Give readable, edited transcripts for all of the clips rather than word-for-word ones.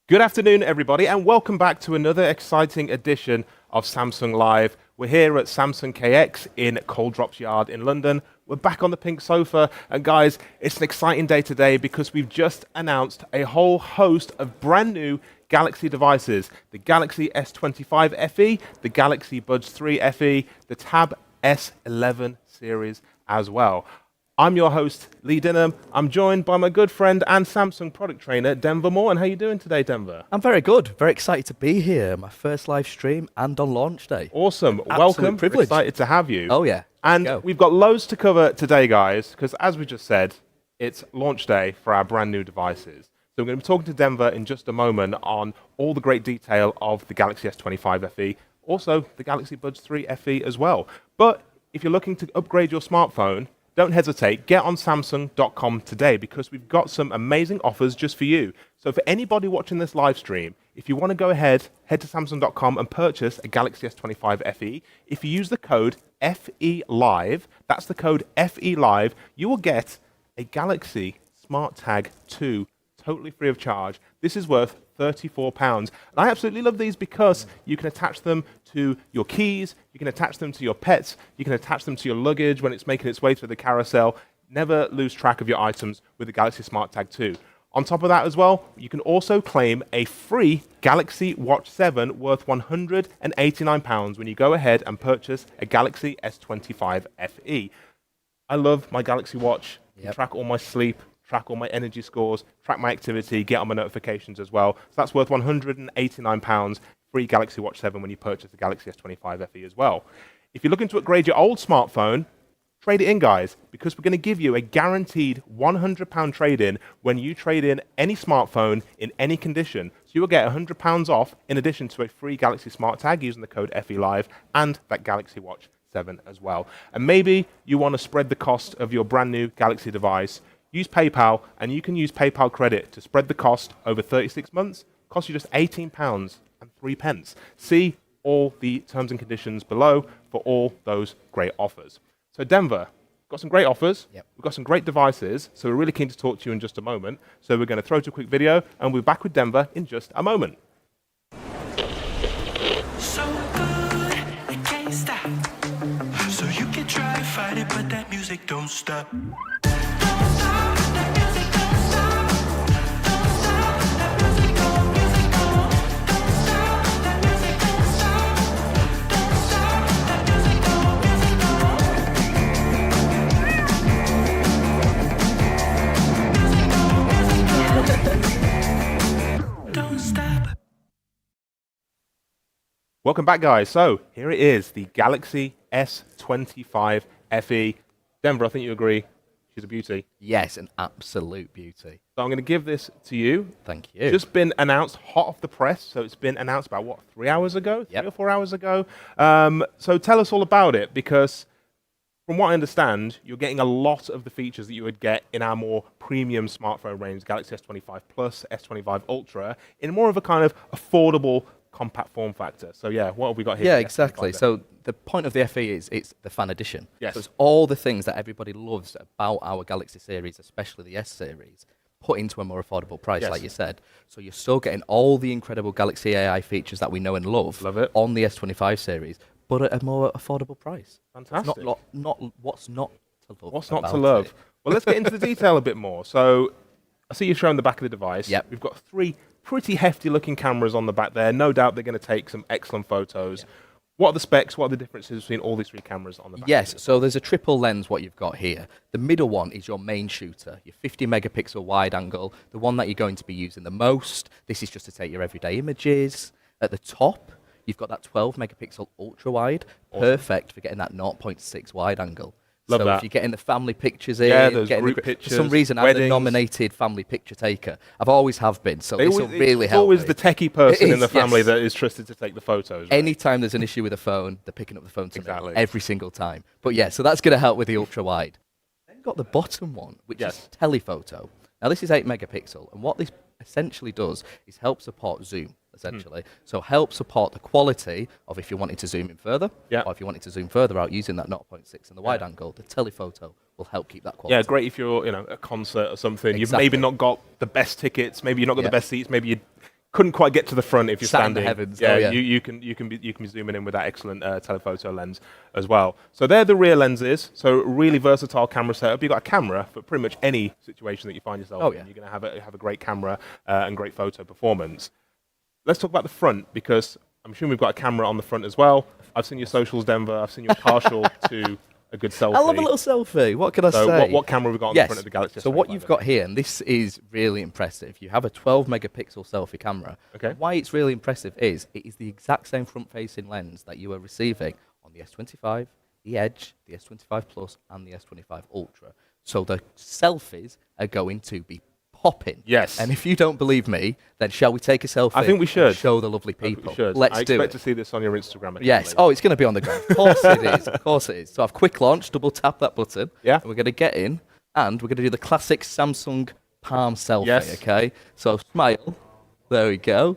Good afternoon, everybody, and welcome back to another exciting edition of Samsung Live. We're here at Samsung KX in Cold Drops Yard in London. We're back on the pink sofa, and guys, it's an exciting day today because we've just announced a whole host of brand new Galaxy devices. The Galaxy S25 FE, the Galaxy Buds 3 FE, the Tab S11 series as well. I'm your host, Lee Dinham. I'm joined by my good friend and Samsung product trainer, Denver Moore. And how are you doing today, Denver? I'm very good. Very excited to be here. My first live stream and on launch day. Awesome. Absolute Welcome. privilege. Excited to have you. Oh, yeah. And we've got loads to cover today, guys, because as we just said, it's launch day for our brand new devices. So we're going to be talking to Denver in just a moment on all the great detail of the Galaxy S25 FE, also the Galaxy Buds 3 FE as well. But if you're looking to upgrade your smartphone, don't hesitate, get on Samsung.com today because we've got some amazing offers just for you. So for anybody watching this live stream, if you want to go ahead, head to Samsung.com and purchase a Galaxy S25 FE. If you use the code FELIVE, that's the code FELIVE, you will get a Galaxy Smart Tag 2 totally free of charge. This is worth £34. And I absolutely love these because you can attach them to your keys, you can attach them to your pets, you can attach them to your luggage when it's making its way through the carousel. Never lose track of your items with the Galaxy Smart Tag 2. On top of that as well, you can also claim a free Galaxy Watch 7 worth £189 when you go ahead and purchase a Galaxy S25 FE. I love my Galaxy Watch. I can track all my sleep, track all my energy scores, track my activity, get on my notifications as well. So that's worth £189, free Galaxy Watch 7 when you purchase the Galaxy S25 FE as well. If you're looking to upgrade your old smartphone, trade it in, guys, because we're going to give you a guaranteed £100 trade-in when you trade in any smartphone in any condition. So you will get £100 off in addition to a free Galaxy Smart Tag using the code FELIVE and that Galaxy Watch 7 as well. And maybe you want to spread the cost of your brand new Galaxy device. Use PayPal, and you can use PayPal credit to spread the cost over 36 months. Costs you just £18.03. See all the terms and conditions below for all those great offers. So Denver, we've got some great offers. We've got some great devices, so we're really keen to talk to you in just a moment. So we're going to throw to a quick video, and we'll be back with Denver in just a moment. So good, I can't stop. So you can try to fight it, but that music don't stop. Welcome back, guys. So here it is, the Galaxy S25 FE. Denver, I think you agree, she's a beauty. Yes, an absolute beauty. So I'm going to give this to you. Thank you. Just been announced hot off the press. So it's been announced about, what, 3 hours ago? Yep. 3 or 4 hours ago? So tell us all about it, because from what I understand, you're getting a lot of the features that you would get in our more premium smartphone range, Galaxy S25 Plus, S25 Ultra, in more of a kind of affordable, compact form factor. So yeah, what have we got here? Yeah, exactly. So the point of the FE is it's the fan edition. Yes. So it's all the things that everybody loves about our Galaxy series, especially the S series, put into a more affordable price, Yes. like you said. So you're still getting all the incredible Galaxy AI features that we know and love, on the S25 series, but at a more affordable price. Fantastic. Not what's not to love. What's not to about love? it. Well, let's get into the detail a bit more. So I see you've shown the back of the device. Yep. We've got 3 pretty hefty looking cameras on the back there. No doubt they're going to take some excellent photos. Yeah. What are the specs? What are the differences between all these 3 cameras on the back? Yes, so there's a triple lens what you've got here. The middle one is your main shooter, your 50 megapixel wide angle, the one that you're going to be using the most. This is just to take your everyday images. At the top, you've got that 12 megapixel ultra wide, perfect for getting that 0.6 wide angle. Love so that. if you're getting the family pictures in, Yeah, those group pictures, for some reason weddings. I'm the nominated family picture taker. I've always have been, so this will really it's help always me. the techie person in the Yes. family that is trusted to take the photos. Right? Anytime there's an issue with a phone, they're picking up the phone to Exactly. me every single time. But yeah, so that's going to help with the ultra wide. Then got the bottom one, which is telephoto. Now this is 8 megapixel, and what this essentially does is help support zoom. Essentially, so help support the quality of if you wanted to zoom in further, or if you wanted to zoom further out using that 0.6 and the wide angle. The telephoto will help keep that quality. Yeah, great if you're at a concert or something. Exactly. You've maybe not got the best tickets, maybe you've not got the best seats, maybe you couldn't quite get to the front if you're Sat in the standing. heavens. Yeah, Oh, yeah. you can be zooming in with that excellent telephoto lens as well. So they're the rear lenses. So really versatile camera setup. You've got a camera for pretty much any situation that you find yourself in. Yeah. You're going to have a great camera and great photo performance. Let's talk about the front, because I'm assuming we've got a camera on the front as well. I've seen your socials, Denver. I've seen you partial to a good selfie. I love a little selfie. What can I So say? what camera have we got on the front of the Galaxy S25? So what you've got here, and this is really impressive, you have a 12 megapixel selfie camera. Okay. Why it's really impressive is it is the exact same front-facing lens that you are receiving on the S25, the Edge, the S25 Plus, and the S25 Ultra. So the selfies are going to be popping. Yes. And if you don't believe me, then shall we take a selfie? I think we should. And show the lovely people. We should. Let's I do expect it. to see this on your Instagram account. Yes. later. Oh, it's going to be on the ground. Of course it is. Of course it is. So I've quick launched, double tap that button. Yeah. And we're going to get in, and we're going to do the classic Samsung palm selfie. Yes. Okay. So smile. There we go.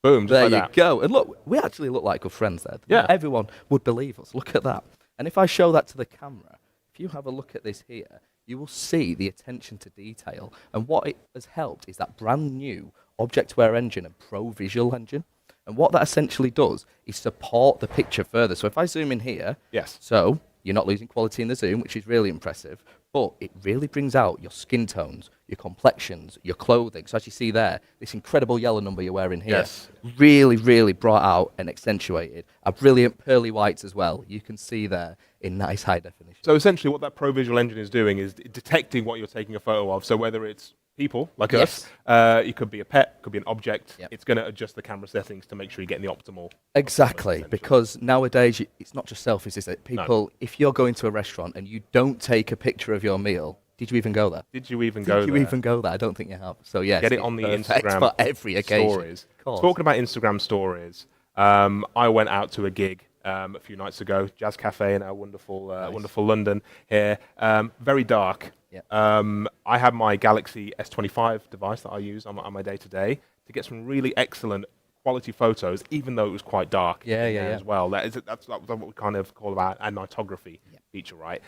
Boom, just There like you that. go. And look, we actually look like good friends there. Yeah. Everyone would believe us. Look at that. And if I show that to the camera, if you have a look at this here, you will see the attention to detail. And what it has helped is that brand new Object-Aware engine and Pro Visual engine. And what that essentially does is support the picture further. So if I zoom in here, Yes. so you're not losing quality in the zoom, which is really impressive, but it really brings out your skin tones, your complexions, your clothing. So as you see there, this incredible yellow number you're wearing here, Yes. really, really brought out and accentuated. A brilliant pearly whites as well, you can see there in nice high definition. So essentially what that Pro Visual engine is doing is detecting what you're taking a photo of. So whether it's people like Yes. us, it could be a pet, could be an object. Yep. It's going to adjust the camera settings to make sure you're getting the optimal. Exactly, essentially. because nowadays it's not just selfies, is it? People, if you're going to a restaurant and you don't take a picture of your meal, did you even go there? Did you even go Did you there? even go there? I don't think you have. So yes, Get it it's on the perfect Instagram for every occasion. stories. Of course. Talking about Instagram stories, I went out to a gig a few nights ago, Jazz Cafe in our wonderful, wonderful London here. Very dark. Yep. I had my Galaxy S25 device that I use on my day-to-day to get some really excellent quality photos, even though it was quite dark Yeah, in yeah, there yeah. as well. That's what we kind of call about a nightography feature, right?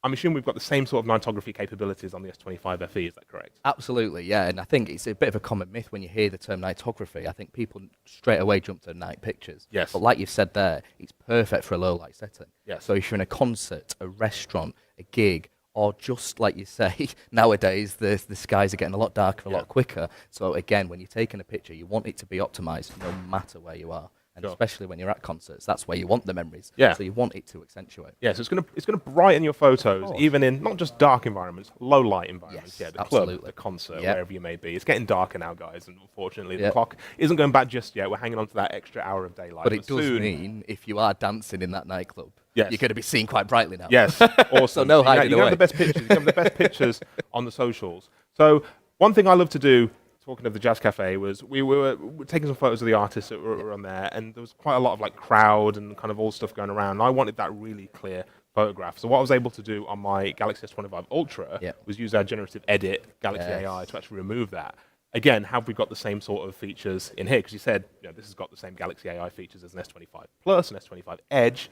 I'm assuming we've got the same sort of nightography capabilities on the S25 FE, is that correct? Absolutely, yeah. And I think it's a bit of a common myth when you hear the term nightography. I think people straight away jump to night pictures. Yes. But like you've said there, it's perfect for a low light setting. Yes. So if you're in a concert, a restaurant, a gig, or just like you say, nowadays the skies are getting a lot darker, a lot quicker. So again, when you're taking a picture, you want it to be optimized no matter where you are. And Sure. especially when you're at concerts, that's where you want the memories. Yeah. So you want it to accentuate. Yeah, so it's gonna brighten your photos, course. even in not just dark environments, low light environments. Yes, Yeah, the club, absolutely. the concert, Yep. wherever you may be. It's getting darker now, guys, and unfortunately the Yep. clock isn't going back just yet. We're hanging on to that extra hour of daylight. But it does soon, mean if you are dancing in that nightclub, Yes. you're going to be seen quite brightly now. Yes, awesome. no you hiding can have away. the best pictures. You can have the best pictures on the socials. So one thing I love to do, talking of the Jazz Cafe, was we were taking some photos of the artists that were on there, and there was quite a lot of like crowd and kind of all stuff going around. And I wanted that really clear photograph. So what I was able to do on my Galaxy S25 Ultra Yep. was use our generative edit Galaxy Yes. AI to actually remove that. Again, have we got the same sort of features in here? Because you said this has got the same Galaxy AI features as an S25 Plus, an S25 Edge.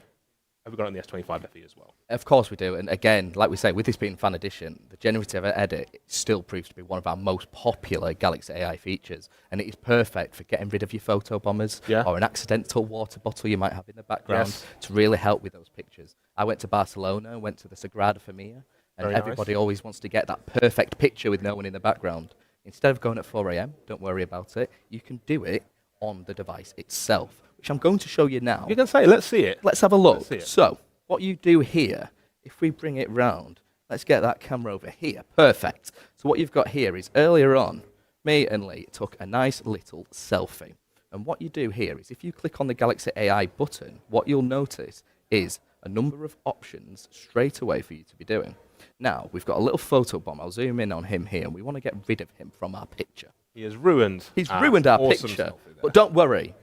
Have we got it on the S25 FE as well? Of course we do. And again, like we say, with this being fan edition, the generative edit still proves to be one of our most popular Galaxy AI features. And it is perfect for getting rid of your photo bombers Yeah. or an accidental water bottle you might have in the background Yes. to really help with those pictures. I went to Barcelona, went to the Sagrada Familia, and Very nice. everybody always wants to get that perfect picture with no one in the background. Instead of going at 4 a.m., don't worry about it. You can do it on the device itself, which I'm going to show you now. You can say, let's see it. Let's have a look. Let's see it. So, what you do here, if we bring it round, let's get that camera over here. Perfect. So what you've got here is earlier on, me and Lee took a nice little selfie. And what you do here is if you click on the Galaxy AI button, what you'll notice is a number of options straight away for you to be doing. Now, we've got a little photo bomb. I'll zoom in on him here, and we want to get rid of him from our picture. He has ruined. He's ruined our awesome picture. selfie there. But don't worry.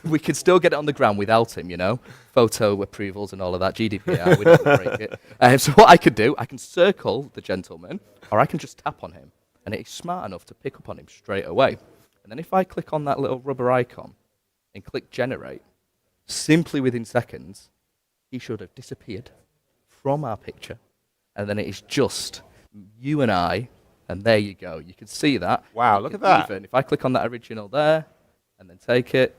We can still get it on the ground without him, Photo approvals and all of that, GDPR, we don't break it. So what I could do, I can circle the gentleman, or I can just tap on him, and it's smart enough to pick up on him straight away. And then if I click on that little rubber icon and click generate, simply within seconds, he should have disappeared from our picture. And then it is just you and I And there you go. You can see that. Wow, You look can at that. Even if I click on that original there and then take it,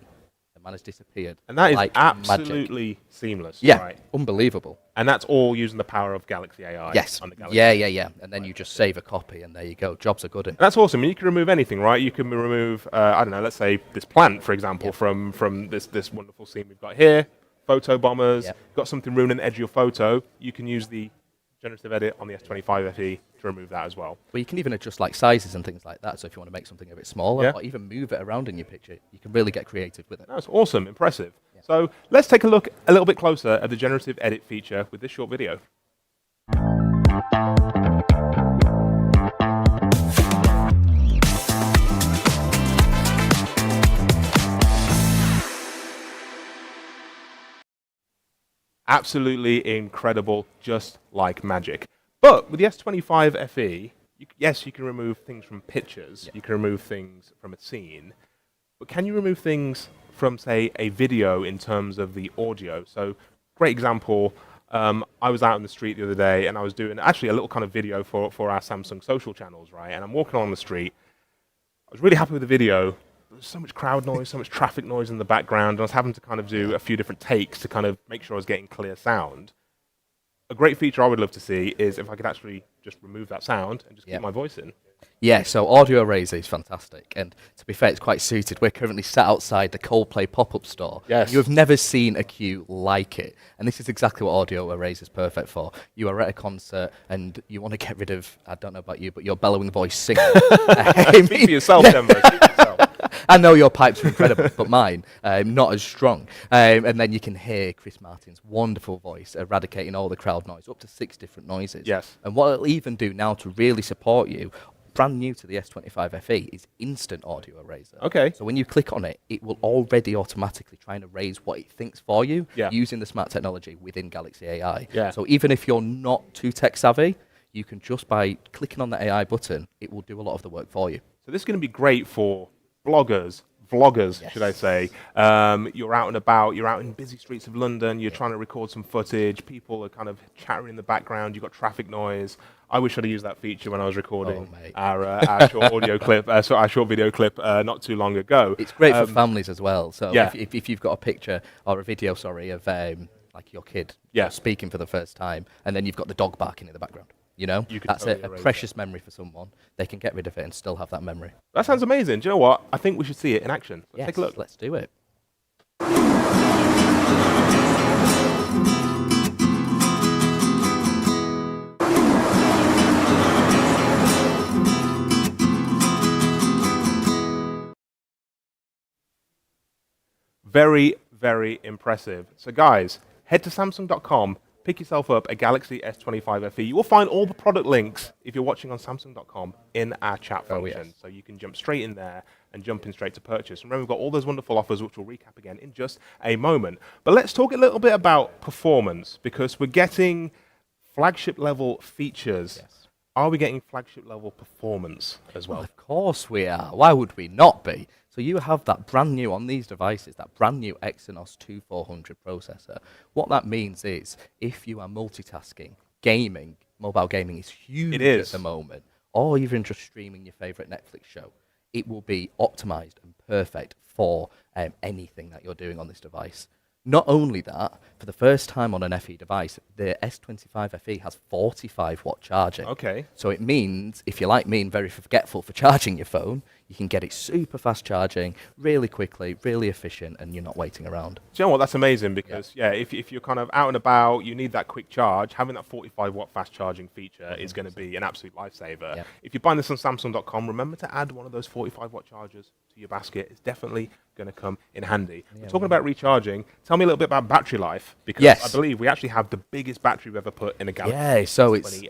the man has disappeared. And that is like magic. absolutely seamless. Yeah, Right. unbelievable. And that's all using the power of Galaxy AI. Yes. On the Galaxy. Yeah. And then you just save a copy, and there you go. Jobs are good. And that's awesome. You can remove anything, right? You can remove, I don't know, let's say this plant, for example, from this wonderful scene we've got here. Photo bombers. Yep. Got something ruining the edge of your photo. You can use the generative edit on the S25 FE to remove that as well. Well, you can even adjust like sizes and things like that. So if you want to make something a bit smaller, Yeah. or even move it around in your picture, you can really get creative with it. That's awesome. Impressive. So let's take a look a little bit closer at the generative edit feature with this short video. Absolutely incredible, just like magic. But with the S25 FE, yes, you can remove things from pictures, you can remove things from a scene, but can you remove things from, say, a video in terms of the audio? So, great example, I was out in the street the other day and I was doing actually a little kind of video for our Samsung social channels, right? And I'm walking on the street. I was really happy with the video. There was so much crowd noise, so much traffic noise in the background, and I was having to kind of do a few different takes to kind of make sure I was getting clear sound. A great feature I would love to see is if I could actually just remove that sound and just keep my voice in. Yeah, so Audio Eraser is fantastic, and to be fair, it's quite suited. We're currently sat outside the Coldplay pop-up store. Yes. You have never seen a queue like it, and this is exactly what Audio Eraser is perfect for. You are at a concert, and you want to get rid of, I don't know about you, but your bellowing voice singing. Speak for yourself, Denver. Speak for yourself. I know your pipes are incredible, but mine, not as strong. And then you can hear Chris Martin's wonderful voice eradicating all the crowd noise, up to 6 different noises. Yes. And what it'll even do now to really support you, brand new to the S25 FE, is instant audio eraser. Okay. So when you click on it, it will already automatically try and erase what it thinks for you using the smart technology within Galaxy AI. Yeah. So even if you're not too tech savvy, you can just by clicking on the AI button, it will do a lot of the work for you. So this is going to be great for bloggers, vloggers, Yes. should I say. You're out and about, you're out in busy streets of London, you're trying to record some footage, people are kind of chattering in the background, you've got traffic noise. I wish I'd used that feature when I was recording our short audio clip, so our short video clip not too long ago. It's great for families as well. So Yeah. if you've got a picture or a video, sorry, of like your kid Yeah. speaking for the first time, and then you've got the dog barking in the background, you know, You could that's totally a erase precious memory for someone. They can get rid of it and still have that memory. That sounds amazing. Do you know what? I think we should see it in action. Let's take a look. Let's do it. Very, very impressive. So guys, head to Samsung.com, pick yourself up a Galaxy S25 FE. You will find all the product links, if you're watching on Samsung.com, in our chat function. So you can jump straight in there and jump in straight to purchase. Remember, we've got all those wonderful offers, which we'll recap again in just a moment. But let's talk a little bit about performance, because we're getting flagship level features. Yes. Are we getting flagship level performance as well? Of course we are. Why would we not be? So you have that brand new on these devices, that brand new Exynos 2400 processor. What that means is, if you are multitasking, gaming, mobile gaming is huge at the moment, or even just streaming your favorite Netflix show, it will be optimized and perfect for anything that you're doing on this device. Not only that, for the first time on an FE device, the S25 FE has 45-watt charging. Okay. So it means, if you're like me and very forgetful for charging your phone, you can get it super fast charging, really quickly, really efficient, and you're not waiting around. Do you know what? That's amazing, because if you're kind of out and about, you need that quick charge. Having that 45-watt fast charging feature is going to be an absolute lifesaver. Yeah. If you're buying this on Samsung.com, remember to add one of those 45-watt chargers to your basket. It's definitely going to come in handy. We're talking about recharging. Tell me a little bit about battery life, because I believe we actually have the biggest battery we've ever put in a Galaxy so it's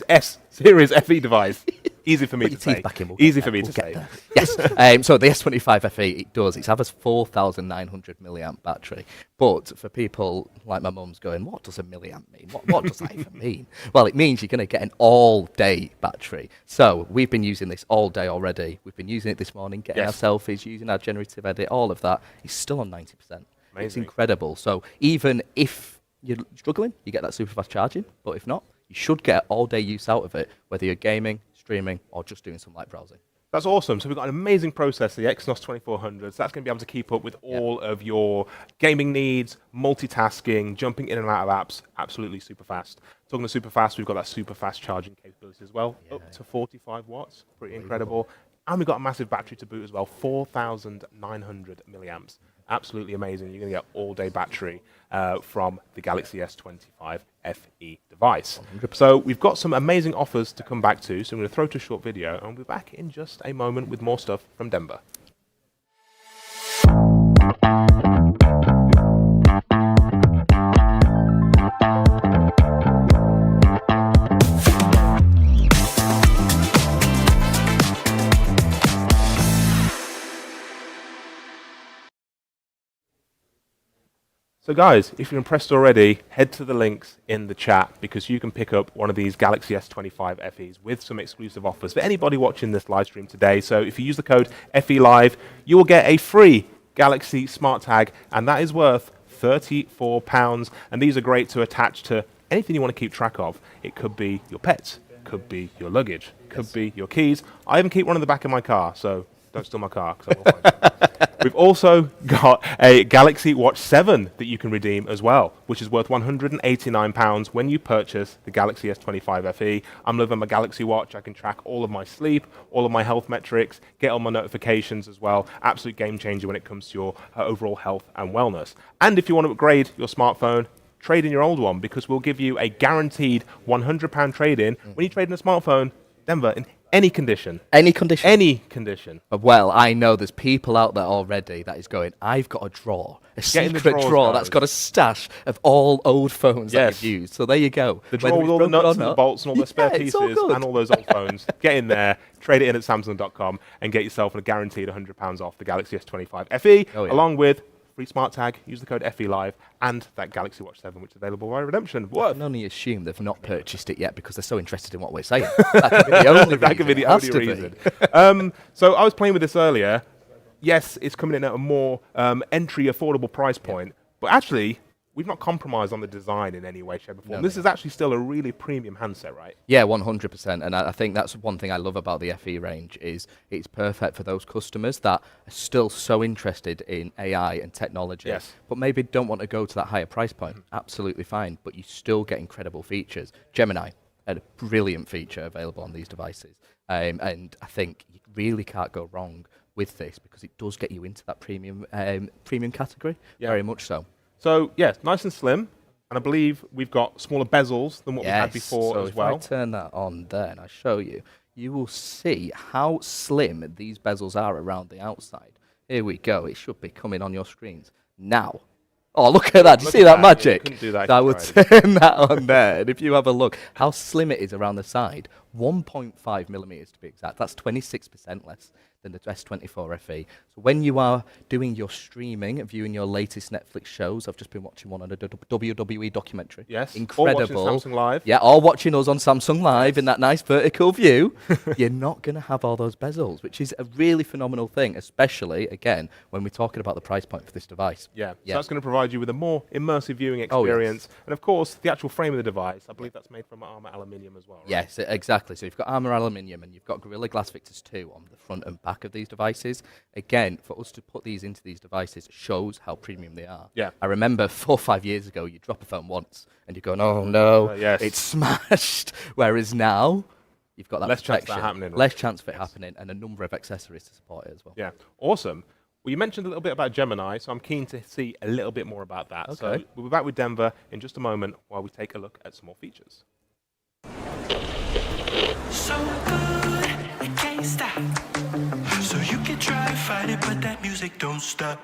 S series FE device. Easy for me Put to your say. teeth back in, we'll Easy get for there, me to we'll say. get there. Yes. So the S25 FE, it has a 4,900 milliamp battery. But for people like my mum's going, what does a milliamp mean? What does that even mean? Well, it means you're going to get an all-day battery. So we've been using this all day already. We've been using it this morning, getting our selfies, using our generative edit, all of that. It's still on 90%. It's Amazing. incredible. So even if you're struggling, you get that super fast charging. But if not, you should get all-day use out of it, whether you're gaming, streaming, or just doing some light browsing. That's awesome. So we've got an amazing processor, the Exynos 2400. So that's going to be able to keep up with all of your gaming needs, multitasking, jumping in and out of apps. Absolutely super fast. Talking to super fast, we've got that super fast charging capability as well, up to 45 watts. Pretty incredible. And we've got a massive battery to boot as well, 4,900 milliamps. Absolutely amazing. You're going to get all-day battery from the Galaxy S25 FE device. 100%. So we've got some amazing offers to come back to, so I'm going to throw to a short video, and we'll be back in just a moment with more stuff from Denver. So guys, if you're impressed already, head to the links in the chat because you can pick up one of these Galaxy S25 FEs with some exclusive offers for anybody watching this live stream today. So if you use the code FE Live, you will get a free Galaxy Smart Tag, and that is worth £34. And these are great to attach to anything you want to keep track of. It could be your pets, could be your luggage, could be your keys. I even keep one in the back of my car, so don't steal my car because I will find you. We've also got a Galaxy Watch 7 that you can redeem as well, which is worth £189 when you purchase the Galaxy S25 FE. I'm loving my Galaxy Watch. I can track all of my sleep, all of my health metrics, get all my notifications as well. Absolute game changer when it comes to your overall health and wellness. And if you want to upgrade your smartphone, trade in your old one because we'll give you a guaranteed £100 trade-in when you trade in a smartphone, Denver, in any condition. Any condition? Any condition. Well, I know there's people out there already that is going, I've got a drawer, a secret drawer that's got a stash of all old phones that I've used. So there you go. The drawer with all the nuts and the bolts and all the spare pieces and all those old phones. Get in there, trade it in at Samsung.com and get yourself a guaranteed £100 off the Galaxy S25 FE, along with free smart tag, use the code FE Live, and that Galaxy Watch 7, which is available via redemption. I can only assume they've not purchased it yet because they're so interested in what we're saying. That could be the only that could be the only reason. So I was playing with this earlier. Yes, it's coming in at a more entry, affordable price point, but actually, we've not compromised on the design in any way, shape, or form. This is actually still a really premium handset, right? Yeah, 100%. And I think that's one thing I love about the FE range is it's perfect for those customers that are still so interested in AI and technology, but maybe don't want to go to that higher price point. Absolutely fine, but you still get incredible features. Gemini, a brilliant feature available on these devices. And I think you really can't go wrong with this because it does get you into that premium category, very much so. So, yes, nice and slim, and I believe we've got smaller bezels than what we had before as well. If I turn that on there and I show you, you will see how slim these bezels are around the outside. Here we go. It should be coming on your screens now. Oh, look at that. Do you see that magic? Couldn't do that. So I would turn that on there, and if you have a look, how slim it is around the side, 1.5 millimeters to be exact. That's 26% less than the S24 FE. So when you are doing your streaming and viewing your latest Netflix shows, I've just been watching one on a WWE documentary. Yes. Incredible. Or watching Samsung Live. Yeah, or watching us on Samsung Live in that nice vertical view. You're not going to have all those bezels, which is a really phenomenal thing, especially, again, when we're talking about the price point for this device. So that's going to provide you with a more immersive viewing experience. And of course, the actual frame of the device, I believe that's made from armor aluminium as well, right? Yes, exactly. So you've got armor aluminium and you've got Gorilla Glass Victus 2 on the front and back of these devices. Again, for us to put these into these devices shows how premium they are. I remember 4 or 5 years ago, you drop a phone once and you're going, oh no, it's smashed. Whereas now, you've got that less protection, chance of that happening. Less chance of it happening, and a number of accessories to support it as well. Yeah, awesome. Well, you mentioned a little bit about Gemini, so I'm keen to see a little bit more about that. So we'll be back with Denver in just a moment while we take a look at some more features. So good, it can't stop. So you can try to fight it, but that music don't stop.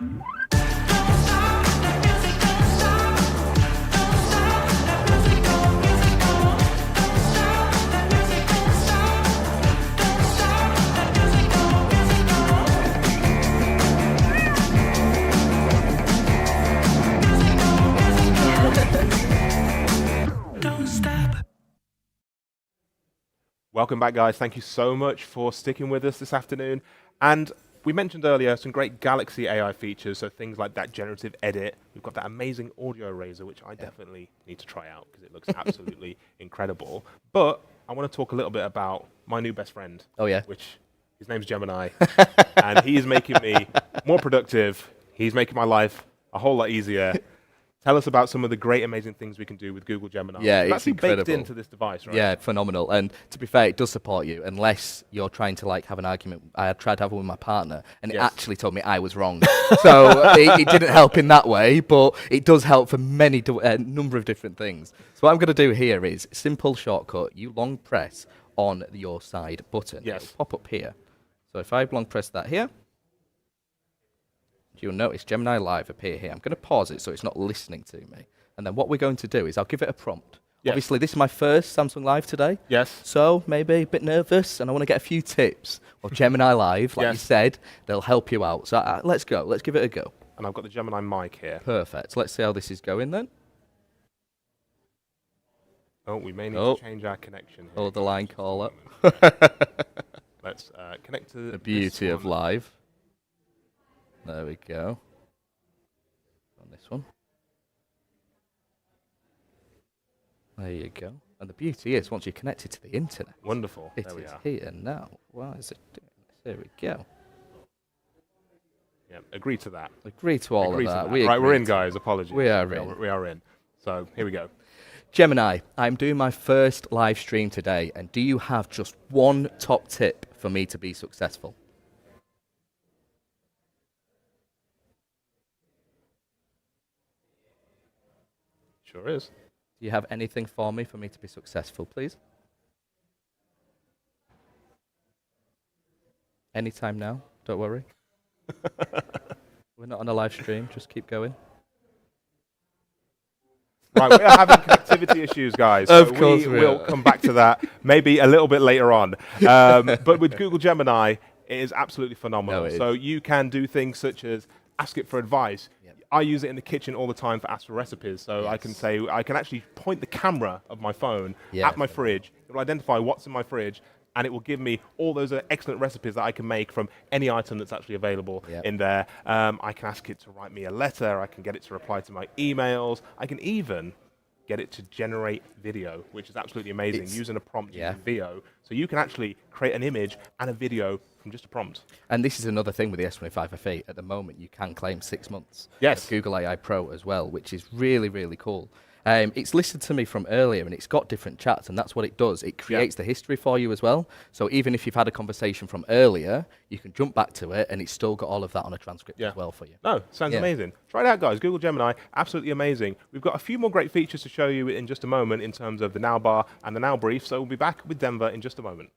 Welcome back, guys. Thank you so much for sticking with us this afternoon. And we mentioned earlier some great Galaxy AI features, so things like that generative edit. We've got that amazing audio razor, which I definitely need to try out because it looks absolutely incredible. But I want to talk a little bit about my new best friend. Oh, yeah. Which his name's Gemini, and he is making me more productive. He's making my life a whole lot easier. Tell us about some of the great, amazing things we can do with Google Gemini. Yeah, it's it's actually incredible. baked into this device, right? Yeah, phenomenal. And to be fair, it does support you, unless you're trying to like have an argument. I tried to have one with my partner, and it actually told me I was wrong. So it didn't help in that way, but it does help for many number of different things. So what I'm going to do here is simple shortcut. You long press on your side button. Yes. It'll pop up here. So if I long press that here, you'll notice Gemini Live appear here. I'm going to pause it so it's not listening to me. And then what we're going to do is I'll give it a prompt. Yes. Obviously, this is my first Samsung Live today. Yes. So maybe a bit nervous, and I want to get a few tips of Gemini Live. Like you Yes. said, they'll help you out. So let's go. Let's give it a go. And I've got the Gemini mic here. Perfect. Let's see how this is going then. Oh, we may need to change our connection here. Oh, the line caller. Let's connect to The beauty of one. Live. There we go. On this one. There you go. And the beauty is, once you're connected to the internet, Wonderful. it There we is are. here now. Why is it doing this? There we go. Yeah, agree to that. Agree to all Agree of to that. that. We Right, we're agree in, to- guys. Apologies. We are in. We are in. So here we go. Gemini, I'm doing my first live stream today, and do you have just one top tip for me to be successful? Sure is. Do you have anything for me to be successful, please? Anytime now, don't worry. We're not on a live stream, just keep going. Right, we are having connectivity issues, guys. Of so course we we will are. come back to that maybe a little bit later on. But with Google Gemini, it is absolutely phenomenal. No, it So is. you can do things such as ask it for advice. Yep. I use it in the kitchen all the time for ask for recipes. So I can Yes. say, I can actually point the camera of my phone Yeah. at my fridge. It will identify what's in my fridge, and it will give me all those excellent recipes that I can make from any item that's actually available Yep. in there. I can ask it to write me a letter. I can get it to reply to my emails. I can even get it to generate video, which is absolutely amazing, It's- using a prompt yeah. using VO. So you can actually create an image and a video from just a prompt. And this is another thing with the S25 FE. At the moment, you can claim 6 months. Yes. of Google AI Pro as well, which is really, really cool. It's listened to me from earlier, and it's got different chats, and that's what it does. It creates the history for you as well. So even if you've had a conversation from earlier, you can jump back to it, and it's still got all of that on a transcript Yeah. as well for you. No, sounds Yeah. amazing. Try it out, guys. Google Gemini, absolutely amazing. We've got a few more great features to show you in just a moment in terms of the Now Bar and the Now Brief. So we'll be back with Denver in just a moment.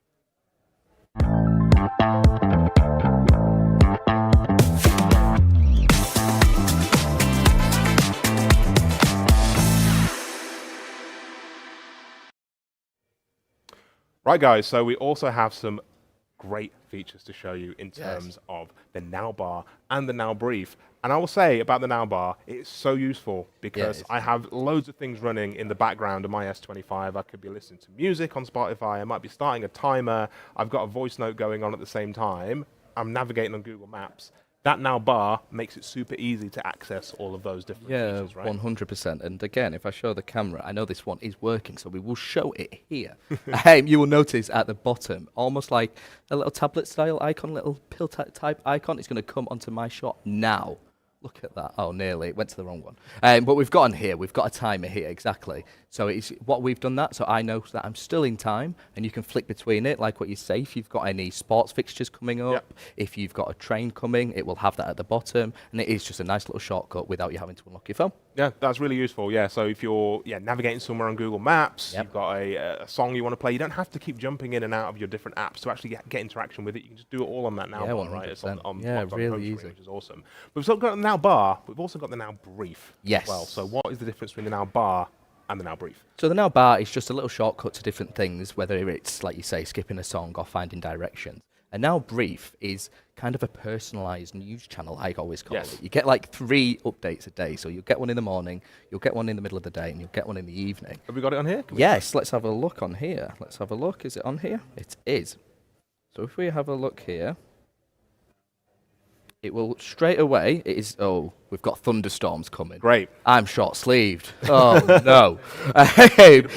Right, guys, so we also have some great features to show you in terms of the Now Bar and the Now Brief. And I will say about the Now Bar, it's so useful because it's- I have loads of things running in the background of my S25. I could be listening to music on Spotify. I might be starting a timer. I've got a voice note going on at the same time. I'm navigating on Google Maps. That Now Bar makes it super easy to access all of those different Yeah, features, right? 100%. And again, if I show the camera, I know this one is working, so we will show it here. You will notice at the bottom, almost like a little tablet-style icon, little pill-type icon. It's going to come onto my shot now. Look at that. Oh, nearly. It went to the wrong one. But we've got on here. We've got a timer here, exactly. So it's what we've done that, so I know that I'm still in time, and you can flick between it, like what you say. If you've got any sports fixtures coming up, if you've got a train coming, it will have that at the bottom, and it is just a nice little shortcut without you having to unlock your phone. Yeah, that's really useful. Yeah, so if you're navigating somewhere on Google Maps, you've got a song you want to play, you don't have to keep jumping in and out of your different apps to actually get interaction with it. You can just do it all on that Now Yeah, Bar, right? It's on 100%. what's on really home screen, easy. which is awesome. But we've still got the Now Bar, but we've also got the Now Brief Yes. as well. So what is the difference between the Now Bar and the Now Brief? So the Now Bar is just a little shortcut to different things, whether it's, like you say, skipping a song or finding directions. A Now Brief is kind of a personalised news channel, I always call it. You get like 3 updates a day. So you'll get one in the morning, you'll get one in the middle of the day, and you'll get one in the evening. Have we got it on here? Yes, let's have a look on here. Let's have a look. Is it on here? It is. So if we have a look here, It will straight away. It is. Oh, we've got thunderstorms coming. Great. I'm short-sleeved. Oh no. You need a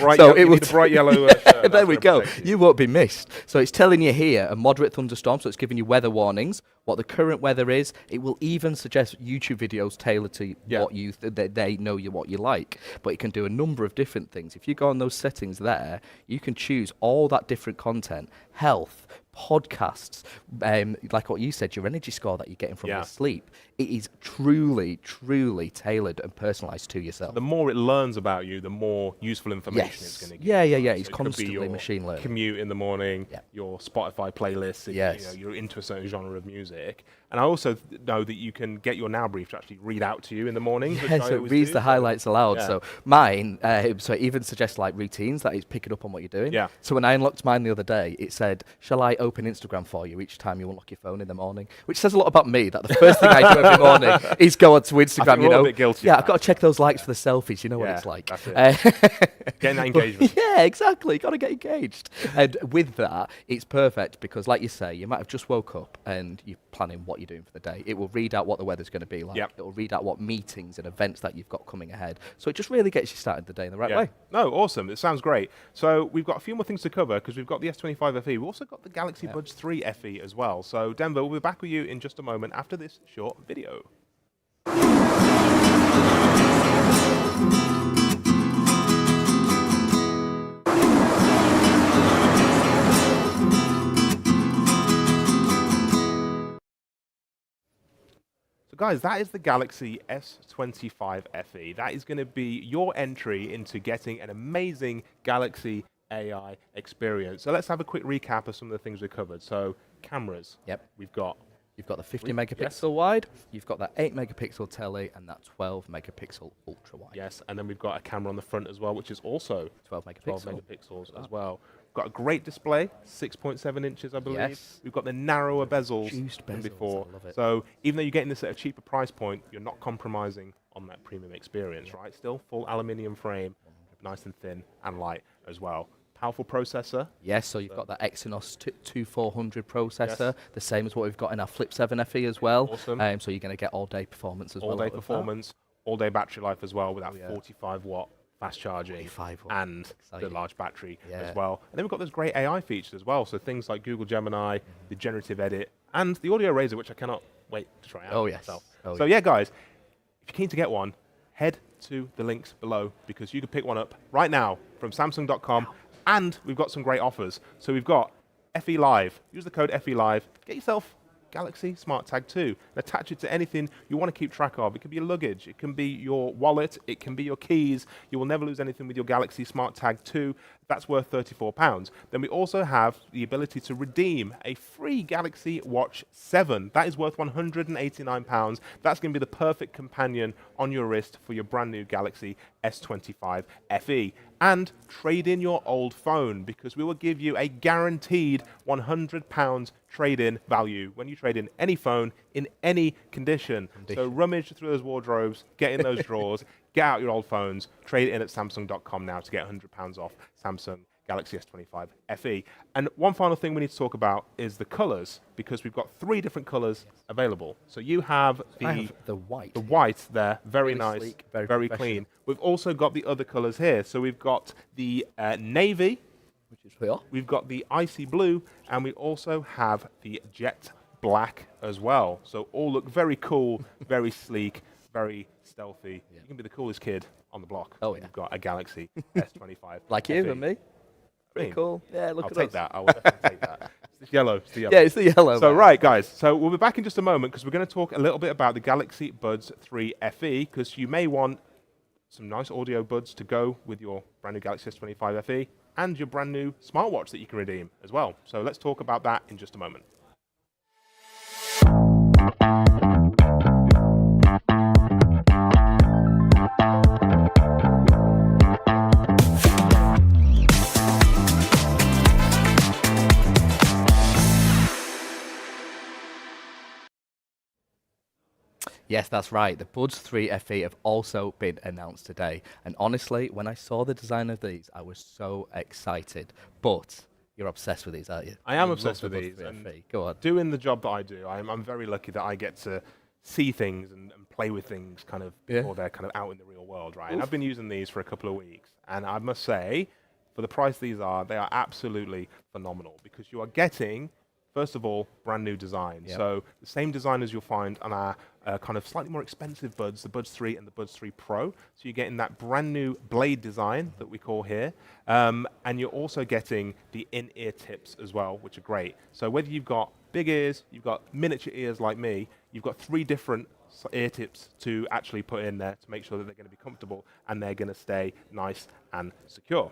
bright yellow shirt. There That's we gonna go. protect you. You won't be missed. So it's telling you here a moderate thunderstorm. So it's giving you weather warnings, what the current weather is. It will even suggest YouTube videos tailored to what you they know what you like. But it can do a number of different things. If you go on those settings there, you can choose all that different content, health, podcasts, like what you said, your energy score that you're getting from your sleep. It is truly, truly tailored and personalised to yourself. The more it learns about you, the more useful information it's going to give. Yeah. So It's it could be constantly your machine learning. Commute in the morning, your Spotify playlists, if you're into a certain genre of music. And I also know that you can get your Now Brief to actually read out to you in the morning. Yeah, so it reads the highlights aloud. Yeah. So mine, so it even suggests like routines that it's picking up on what you're doing. Yeah. So when I unlocked mine the other day, it said, "Shall I open Instagram for you each time you unlock your phone in the morning?" Which says a lot about me. That the first thing I do every morning is go onto Instagram. I think we're all a bit guilty. Yeah, I've got to check those likes for the selfies. You know what it's like. That's it. Getting that engagement. Yeah, exactly. Got to get engaged. And with that, it's perfect because, like you say, you might have just woke up and you're planning what you're doing for the day. It will read out what the weather's going to be like. It will read out what meetings and events that you've got coming ahead. So it just really gets you started the day in the right way. No, awesome. It sounds great. So we've got a few more things to cover because we've got the S25 FE. We've also got the Galaxy Buds 3 FE as well. So Denver, we'll be back with you in just a moment after this short video. So guys, that is the Galaxy S25 FE. That is going to be your entry into getting an amazing Galaxy AI experience. So let's have a quick recap of some of the things we covered. So cameras. Yep. You've got the 50 megapixel wide, you've got that 8 megapixel tele, and that 12 megapixel ultra wide. Yes, and then we've got a camera on the front as well, which is also 12 megapixels as well. Got a great display, 6.7 inches, I believe. Yes. We've got the narrower bezels than before. So even though you're getting this at a cheaper price point, you're not compromising on that premium experience, right? Still full aluminium frame, nice and thin and light as well. Powerful processor. Yes, so you've got that Exynos 2400 processor, the same as what we've got in our Flip 7 FE as well. Awesome. So you're going to get all-day performance as well. All-day performance, all-day battery life as well with that 45-watt fast charging and the large battery as well. And then we've got those great AI features as well. So things like Google Gemini, the Generative Edit, and the Audio Razor, which I cannot wait to try out myself. So yeah, guys, if you're keen to get one, head to the links below because you can pick one up right now from Samsung.com. And we've got some great offers. So we've got FE Live. Use the code FE Live. Get yourself Galaxy Smart Tag 2 and attach it to anything you want to keep track of. It can be your luggage. It can be your wallet. It can be your keys. You will never lose anything with your Galaxy Smart Tag 2. That's worth £34. Then we also have the ability to redeem a free Galaxy Watch 7. That is worth £189. That's going to be the perfect companion on your wrist for your brand new Galaxy S25 FE. And trade in your old phone because we will give you a guaranteed £100 trade-in value when you trade in any phone in any condition. So rummage through those wardrobes, get in those drawers, get out your old phones, trade it in at Samsung.com now to get £100 off Samsung Galaxy S25 FE. And one final thing we need to talk about is the colors because we've got 3 different colors available. So you have the white. The white there, very nice, sleek, very clean. We've also got the other colors here. So we've got the navy, which is clear. We've got the icy blue, and we also have the jet black as well. So all look very cool, very sleek, very stealthy. You can be the coolest kid on the block. Oh, yeah. You've got a Galaxy S25. Like FE. you and me. Pretty cool. Yeah, look I'll at take us. that. I will definitely take that. It's the yellow. It's the yellow. Yeah, it's the yellow. So, right, guys. So, we'll be back in just a moment because we're going to talk a little bit about the Galaxy Buds 3 FE because you may want some nice audio buds to go with your brand new Galaxy S25 FE and your brand new smartwatch that you can redeem as well. So, let's talk about that in just a moment. Yes, that's right. The Buds 3 FE have also been announced today. And honestly, when I saw the design of these, I was so excited. But You're obsessed with these, aren't you? I am You obsessed love with the these. Buzz And 3 FE. Go on. doing the job that I do, I'm very lucky that I get to see things and play with things kind of Yeah. before they're kind of out in the real world, right? And I've been using these for a couple of weeks, and I must say, for the price these are, they are absolutely phenomenal because you are getting, first of all, brand new design. Yep. So the same design as you'll find on our kind of slightly more expensive buds, the Buds 3 and the Buds 3 Pro. So you're getting that brand new blade design that we call here, and you're also getting the in-ear tips as well, which are great. So whether you've got big ears, you've got miniature ears like me, you've got 3 different ear tips to actually put in there to make sure that they're going to be comfortable and they're going to stay nice and secure.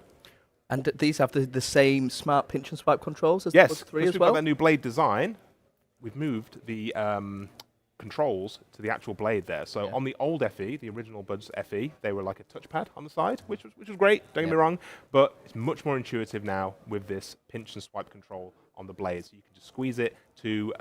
And these have the same smart pinch and swipe controls as the Yes, Buzz 3 because as we've well? got that new blade design, we've moved the controls to the actual blade there. So Yeah. on the old FE, the original Buds FE, they were like a touchpad on the side, which was great, don't get me Yeah. wrong, but it's much more intuitive now with this pinch and swipe control on the blade. So you can just squeeze it to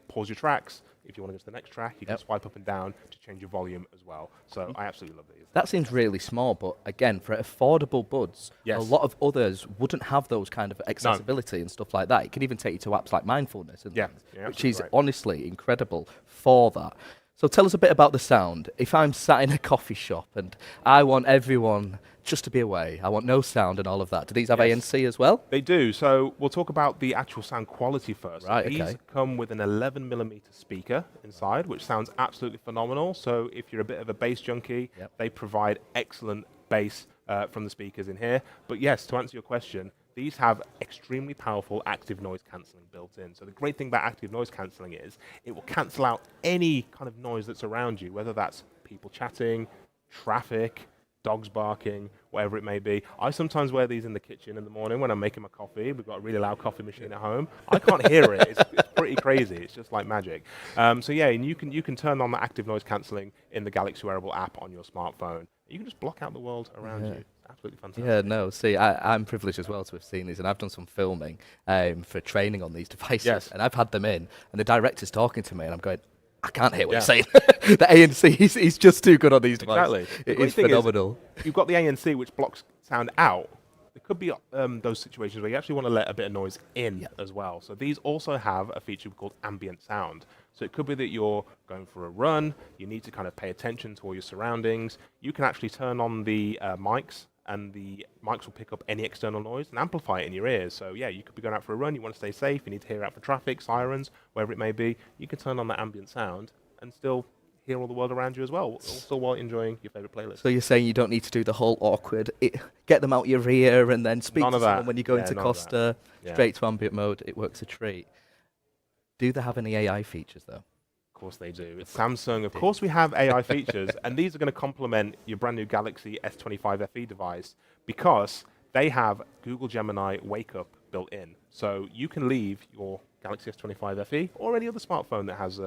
pause your tracks. If you want to go to the next track, you can Yep. swipe up and down to change your volume as well. So I absolutely love these. That seems really small, but again, for affordable buds, Yes. a lot of others wouldn't have those kind of accessibility and stuff like that. It can even take you to apps like mindfulness, and Yeah, things, yeah, which absolutely is right. honestly incredible for that. So tell us a bit about the sound. If I'm sat in a coffee shop and I want everyone just to be away, I want no sound and all of that, do these have Yes. ANC as well? They do. So we'll talk about the actual sound quality first. Right, These okay. come with an 11mm speaker inside, which sounds absolutely phenomenal. So if you're a bit of a bass junkie, Yep. they provide excellent bass from the speakers in here. But yes, to answer your question, these have extremely powerful active noise cancelling built in. So the great thing about active noise cancelling is it will cancel out any kind of noise that's around you, whether that's people chatting, traffic, dogs barking, whatever it may be. I sometimes wear these in the kitchen in the morning when I'm making my coffee. We've got a really loud coffee machine at home. I can't hear it. It's pretty crazy. It's just like magic. So yeah, and you can turn on the active noise cancelling in the Galaxy Wearable app on your smartphone. You can just block out the world around you. It's absolutely fantastic. Yeah, no, see, I'm privileged as well to have seen these, and I've done some filming for training on these devices, Yes. and I've had them in, and the director's talking to me, and I'm going, I can't hear what Yeah. you're saying. The ANC, he's just too good on these devices. Exactly. The It great is thing phenomenal. You've got the ANC, which blocks sound out. There could be those situations where you actually want to let a bit of noise in Yeah. as well. So these also have a feature called ambient sound. So it could be that you're going for a run, you need to kind of pay attention to all your surroundings. You can actually turn on the mics, and the mics will pick up any external noise and amplify it in your ears. So yeah, you could be going out for a run, you want to stay safe, you need to hear out for traffic, sirens, wherever it may be. You can turn on that ambient sound and still hear all the world around you as well, also while enjoying your favorite playlist. So you're saying you don't need to do the whole awkward, get them out your ear and then speak None to of that. someone when you go Yeah, into none of that. Costa, Yeah. straight to ambient mode, it works a treat. Do they have any AI features, though? Of course they do. It's Samsung. Of course we have AI features, and these are going to complement your brand new Galaxy S25 FE device because they have Google Gemini Wake Up built in. So you can leave your Galaxy S25 FE or any other smartphone that has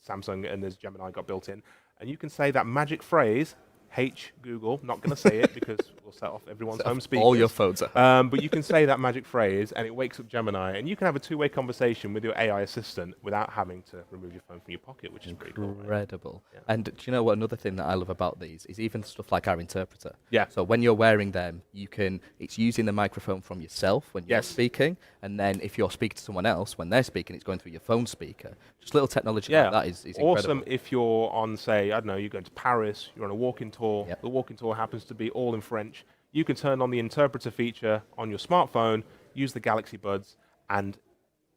Samsung and there's Gemini got built in, and you can say that magic phrase, H Google, not going to say it because we'll set off everyone's home speakers. All your phones are. But you can say that magic phrase and it wakes up Gemini, and you can have a two-way conversation with your AI assistant without having to remove your phone from your pocket, which is pretty cool. Right? Incredible. Yeah. And do you know what another thing that I love about these is even stuff like our interpreter. Yeah. So when you're wearing them, it's using the microphone from yourself when you're Yes. speaking, and then if you're speaking to someone else when they're speaking, it's going through your phone speaker. Just little technology Yeah, like that is awesome. incredible. If you're on, say, I don't know, you're going to Paris, you're on a walking tour. Yep. The walking tour happens to be all in French. You can turn on the interpreter feature on your smartphone, use the Galaxy Buds, and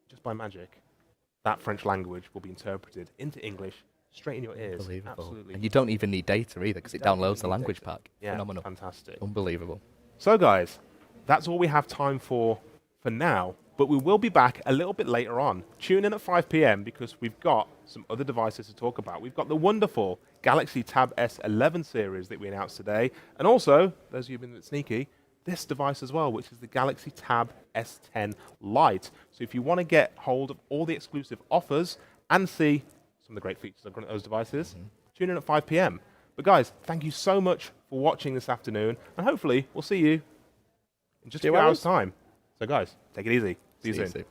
just by magic, that French language will be interpreted into English straight in your ears. Unbelievable. Absolutely. And you don't even need data either because it don't downloads even the need language data. pack. Yeah, Phenomenal. fantastic. Unbelievable. So, guys, that's all we have time for now. But we will be back a little bit later on. Tune in at 5 p.m. because we've got some other devices to talk about. We've got the wonderful Galaxy Tab S11 series that we announced today. And also, those of you who've been a bit sneaky, this device as well, which is the Galaxy Tab S10 Lite. So if you want to get hold of all the exclusive offers and see some of the great features of those devices, tune in at 5 p.m. But guys, thank you so much for watching this afternoon. And hopefully, we'll see you in just a few hours' time. So guys, take it easy. See you soon.